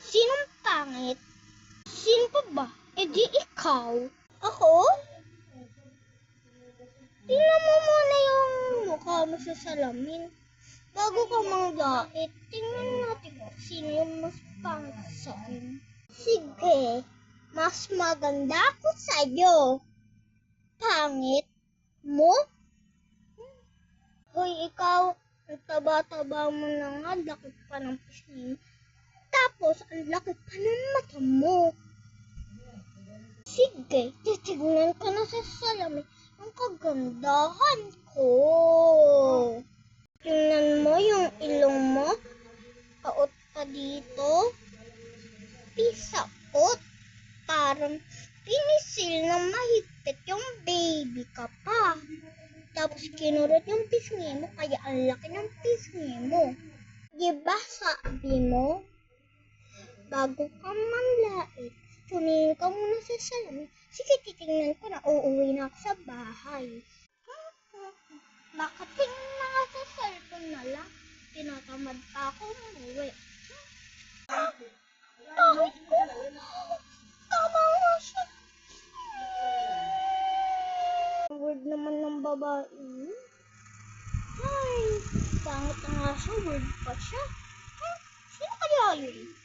Sinong pangit? Sino pa ba? E di ikaw. Ako? Tingnan mo muna yung mukha mo sa salamin. Bago ka manglait, tingnan natin kung sino yung mas pangit sa akin. Sige, mas maganda ako sa'yo. Pangit mo? Hoy, ikaw, ang taba-taba mo na nga, laki pa ng pisngi. Tapos, ang laki pa ng mata mo. Sige, titignan ko na sa salamin ang kagandahan ko. Tingnan mo yung ilong mo. Kaot ka dito. Pisaot. Parang pinisil na mahigpit yung baby ka pa. Tapos kinurot yung pisngi mo, kaya ang laki ng pisngi mo. Diba sabi mo? Bago ka manlait, tumingin ka muna sa salamin. Sige, titingnan ko na, uuwi na ako sa bahay. Nakatingin na nga sa cellphone na lang. Tinatamad pa ako umuwi. Bakit ko? Tama nga siya. Word naman ng babae. Ay, pangit na nga siya, word pa siya. Sino kaya yun?